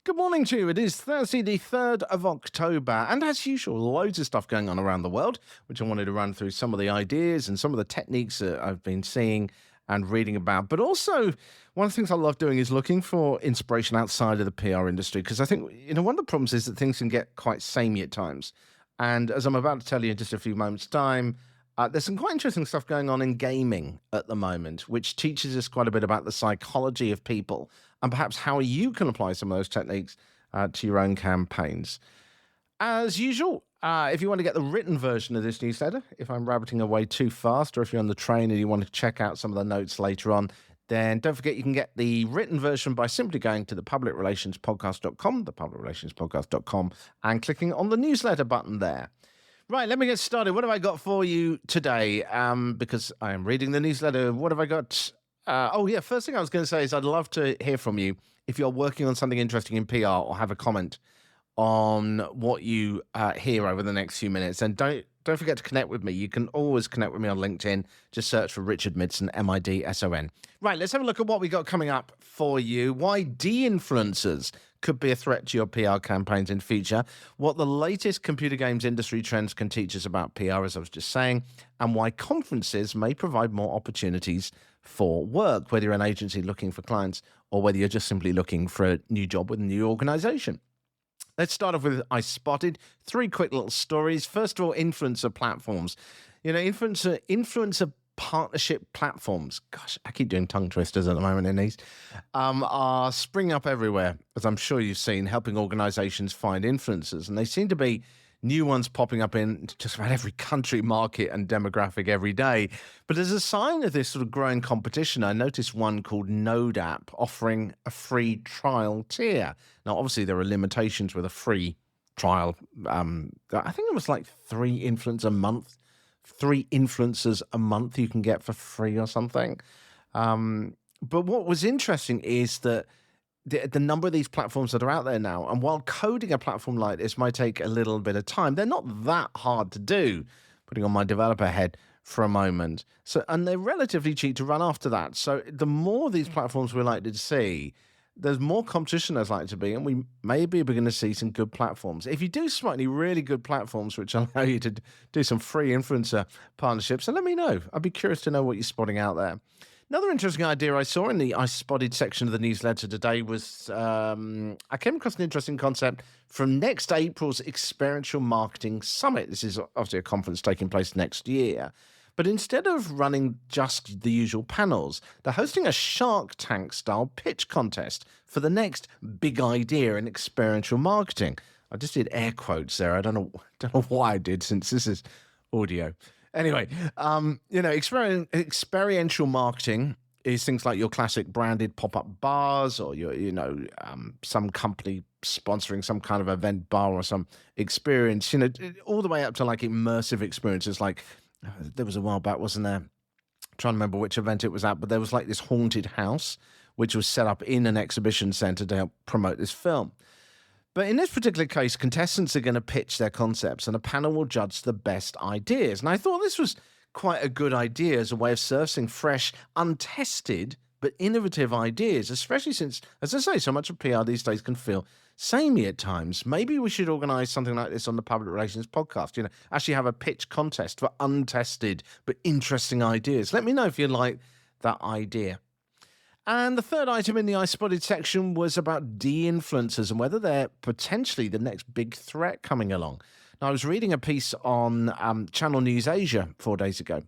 Good morning to you. It is Thursday, the 3rd of October, and as usual, loads of stuff going on around the world, which I wanted to run through some of the ideas and some of the techniques that I've been seeing and reading about. But also, one of the things I love doing is looking for inspiration outside of the PR industry, because I think, one of the problems is that things can get quite samey at times. And as I'm about to tell you in just a few moments' time, there's some quite interesting stuff going on in gaming at the moment, which teaches us quite a bit about the psychology of people and perhaps how you can apply some of those techniques to your own campaigns. As usual, if you want to get the written version of this newsletter, if I'm rabbiting away too fast, or if you're on the train and you want to check out some of the notes later on, then don't forget you can get the written version by simply going to the publicrelationspodcast.com, and clicking on the newsletter button there. Right, let me get started. What have I got for you today? Because I am reading the newsletter. What have I got? First thing I was going to say is I'd love to hear from you if you're working on something interesting in PR or have a comment on what you hear over the next few minutes. And don't forget to connect with me. You can always connect with me on LinkedIn. Just search for Richard Midson, Midson. Right, let's have a look at what we got coming up for you. Why de-influencers could be a threat to your PR campaigns in future, what the latest computer games industry trends can teach us about PR, as I was just saying, and why conferences may provide more opportunities for work, whether you're an agency looking for clients or whether you're just simply looking for a new job with a new organization. Let's start off with I Spotted. 3 quick little stories. First of all, influencer platforms. Influencer partnership platforms, gosh, I keep doing tongue twisters at the moment in these, are springing up everywhere, as I'm sure you've seen, helping organizations find influencers. And they seem to be new ones popping up in just about every country, market, and demographic every day. But as a sign of this sort of growing competition, I noticed one called NodeApp offering a free trial tier. Now, obviously, there are limitations with a free trial. I think it was like 3 influencers a month you can get for free or something. But what was interesting is that the number of these platforms that are out there now, and while coding a platform like this might take a little bit of time, they're not that hard to do, putting on my developer head for a moment. And they're relatively cheap to run after that. So the more these platforms we're likely to see, there's more competition there's likely to be, and we maybe we're going to see some good platforms. If you do spot any really good platforms which allow you to do some free influencer partnerships, then let me know. I'd be curious to know what you're spotting out there. Another interesting idea I saw in the I Spotted section of the newsletter today was I came across an interesting concept from next April's Experiential Marketing Summit. This is obviously a conference taking place next year. But instead of running just the usual panels, they're hosting a Shark Tank-style pitch contest for the next big idea in experiential marketing. I just did air quotes there. I don't know why I did, since this is audio. Anyway, experiential marketing is things like your classic branded pop-up bars, or some company sponsoring some kind of event bar or some experience, all the way up to like immersive experiences. Like there was a while back, wasn't there? I'm trying to remember which event it was at, but there was like this haunted house which was set up in an exhibition center to help promote this film. But in this particular case, contestants are going to pitch their concepts and a panel will judge the best ideas. And I thought this was quite a good idea as a way of surfacing fresh, untested, but innovative ideas, especially since, as I say, so much of PR these days can feel samey at times. Maybe we should organize something like this on the Public Relations podcast, actually have a pitch contest for untested but interesting ideas. Let me know if you like that idea. And the third item in the I Spotted section was about de-influencers and whether they're potentially the next big threat coming along. Now, I was reading a piece on Channel News Asia 4 days ago,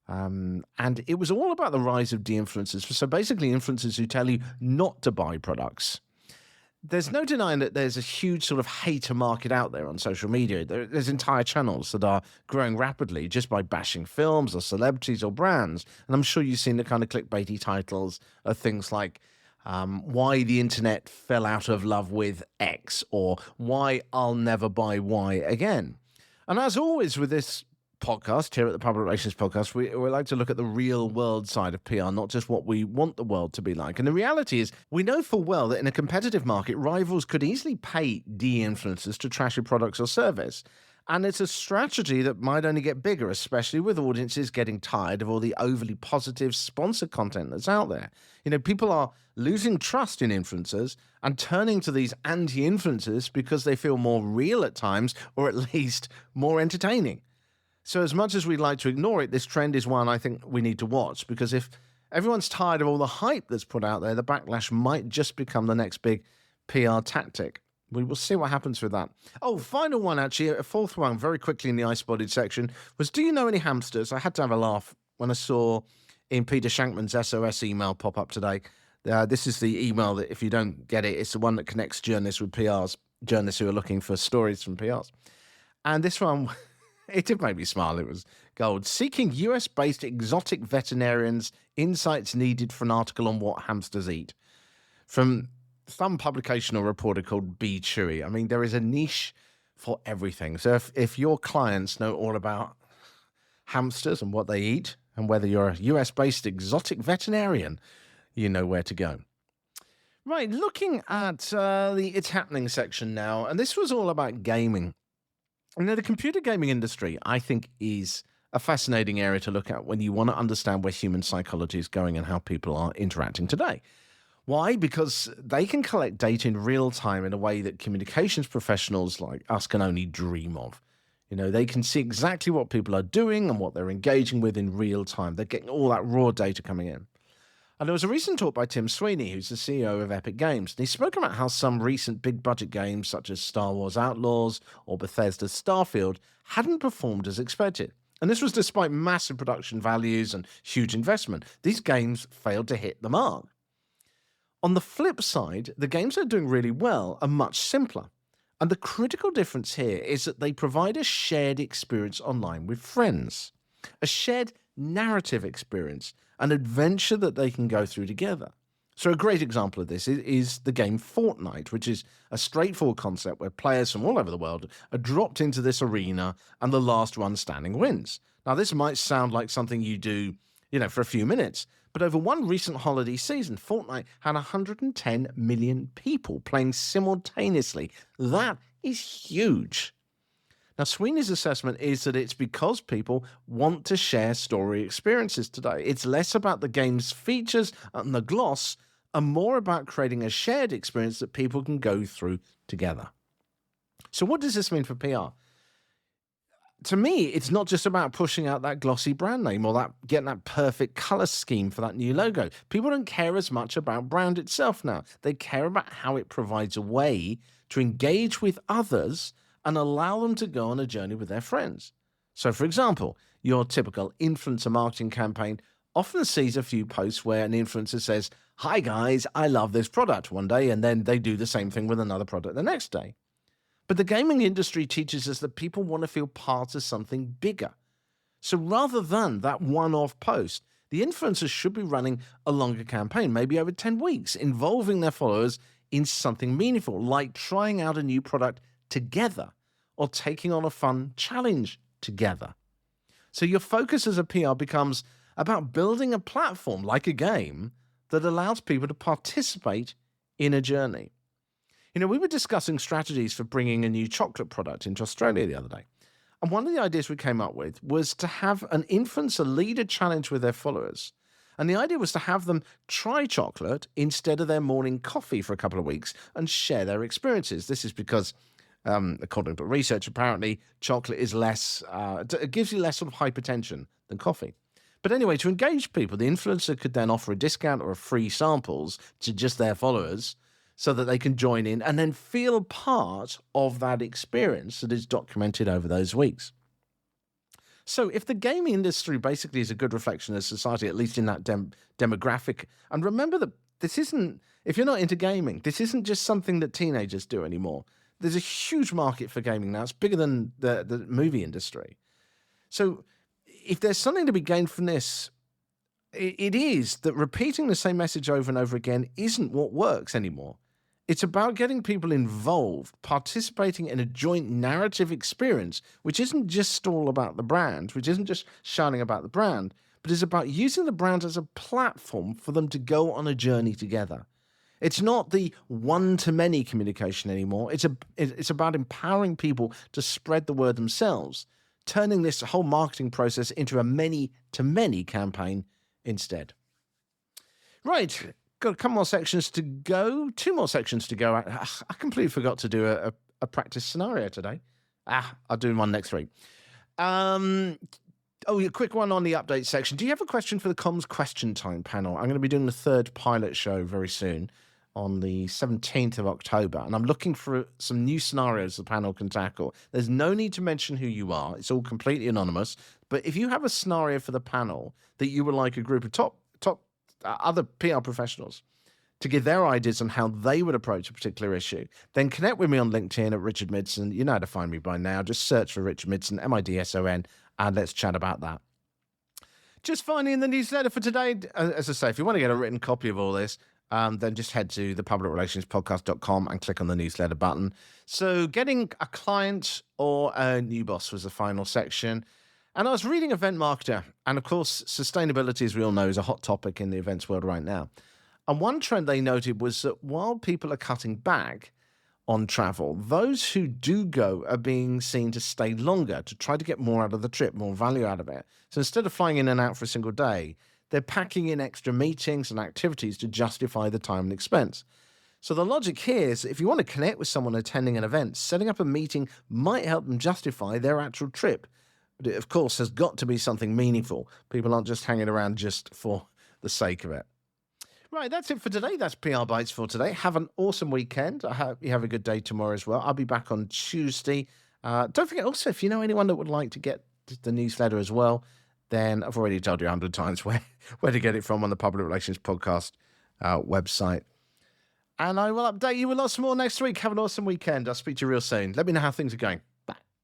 and it was all about the rise of de-influencers. So basically, influencers who tell you not to buy products. There's no denying that there's a huge sort of hater market out there on social media. There's entire channels that are growing rapidly just by bashing films or celebrities or brands. And I'm sure you've seen the kind of clickbaity titles of things like why the internet fell out of love with X, or why I'll never buy Y again. And as always with this podcast here at the Public Relations Podcast, we like to look at the real world side of PR, not just what we want the world to be like. And the reality is, we know full well that in a competitive market, rivals could easily pay de-influencers to trash your products or service. And it's a strategy that might only get bigger, especially with audiences getting tired of all the overly positive sponsor content that's out there. People are losing trust in influencers and turning to these anti influencers because they feel more real at times, or at least more entertaining. So, as much as we'd like to ignore it, this trend is one I think we need to watch, because if everyone's tired of all the hype that's put out there, the backlash might just become the next big PR tactic. We will see what happens with that. Oh, final one, actually, a fourth one, very quickly in the ice-bodied section, was, do you know any hamsters? I had to have a laugh when I saw in Peter Shankman's SOS email pop up today. This is the email that, if you don't get it, it's the one that connects journalists with PRs, journalists who are looking for stories from PRs. And this one, it did make me smile. It was gold. Seeking US-based exotic veterinarians, insights needed for an article on what hamsters eat. From some publication or reporter called Be Chewy. I mean, there is a niche for everything. So if your clients know all about hamsters and what they eat, and whether you're a US-based exotic veterinarian, you know where to go. Right, looking at the It's Happening section now, and this was all about gaming. The computer gaming industry, I think, is a fascinating area to look at when you want to understand where human psychology is going and how people are interacting today. Why? Because they can collect data in real time in a way that communications professionals like us can only dream of. They can see exactly what people are doing and what they're engaging with in real time. They're getting all that raw data coming in. And there was a recent talk by Tim Sweeney, who's the CEO of Epic Games, and he spoke about how some recent big-budget games, such as Star Wars Outlaws or Bethesda's Starfield, hadn't performed as expected. And this was despite massive production values and huge investment. These games failed to hit the mark. On the flip side, the games that are doing really well are much simpler. And the critical difference here is that they provide a shared experience online with friends, a shared narrative experience, an adventure that they can go through together. So a great example of this is the game Fortnite, which is a straightforward concept where players from all over the world are dropped into this arena and the last one standing wins. Now, this might sound like something you do, for a few minutes, but over one recent holiday season, Fortnite had 110 million people playing simultaneously. That is huge. Now, Sweeney's assessment is that it's because people want to share story experiences today. It's less about the game's features and the gloss, and more about creating a shared experience that people can go through together. So what does this mean for PR? To me, it's not just about pushing out that glossy brand name or getting that perfect color scheme for that new logo. People don't care as much about brand itself now. They care about how it provides a way to engage with others and allow them to go on a journey with their friends. So, for example, your typical influencer marketing campaign often sees a few posts where an influencer says, "Hi guys, I love this product," one day, and then they do the same thing with another product the next day. But the gaming industry teaches us that people want to feel part of something bigger. So rather than that one-off post, the influencers should be running a longer campaign, maybe over 10 weeks, involving their followers in something meaningful, like trying out a new product together or taking on a fun challenge together. So your focus as a PR becomes about building a platform like a game that allows people to participate in a journey. We were discussing strategies for bringing a new chocolate product into Australia the other day. And one of the ideas we came up with was to have an influencer lead a challenge with their followers. And the idea was to have them try chocolate instead of their morning coffee for a couple of weeks and share their experiences. This is because, according to research, apparently chocolate is it gives you less sort of hypertension than coffee. But anyway, to engage people, the influencer could then offer a discount or a free samples to just their followers, so that they can join in and then feel part of that experience that is documented over those weeks. So if the gaming industry basically is a good reflection of society, at least in that demographic, and remember that if you're not into gaming, this isn't just something that teenagers do anymore. There's a huge market for gaming now. It's bigger than the movie industry. So if there's something to be gained from this, it is that repeating the same message over and over again isn't what works anymore. It's about getting people involved, participating in a joint narrative experience, which isn't just all about the brand, which isn't just shouting about the brand, but is about using the brand as a platform for them to go on a journey together. It's not the one-to-many communication anymore. It's about empowering people to spread the word themselves, turning this whole marketing process into a many-to-many campaign instead. Right, got a couple more sections to go. 2 more sections to go. I completely forgot to do a practice scenario today. I'll do one next week. A quick one on the update section. Do you have a question for the Comms Question Time panel? I'm going to be doing the 3rd pilot show very soon on the 17th of October, and I'm looking for some new scenarios the panel can tackle. There's no need to mention who you are. It's all completely anonymous. But if you have a scenario for the panel that you would like a group of top other PR professionals to give their ideas on how they would approach a particular issue, then connect with me on LinkedIn at Richard Midson. You know how to find me by now. Just search for Richard Midson, Midson, and let's chat about that. Just finally, in the newsletter for today, as I say, if you want to get a written copy of all this, then just head to thepublicrelationspodcast.com and click on the newsletter button. So getting a client or a new boss was the final section. And I was reading Event Marketer, and of course, sustainability, as we all know, is a hot topic in the events world right now. And one trend they noted was that while people are cutting back on travel, those who do go are being seen to stay longer to try to get more out of the trip, more value out of it. So instead of flying in and out for a single day, they're packing in extra meetings and activities to justify the time and expense. So the logic here is if you want to connect with someone attending an event, setting up a meeting might help them justify their actual trip. But it, of course, has got to be something meaningful. People aren't just hanging around just for the sake of it. Right, that's it for today. That's PRBites for today. Have an awesome weekend. I hope you have a good day tomorrow as well. I'll be back on Tuesday. Don't forget also, if you know anyone that would like to get the newsletter as well, then I've already told you 100 times where to get it from on the Public Relations Podcast website. And I will update you with lots more next week. Have an awesome weekend. I'll speak to you real soon. Let me know how things are going.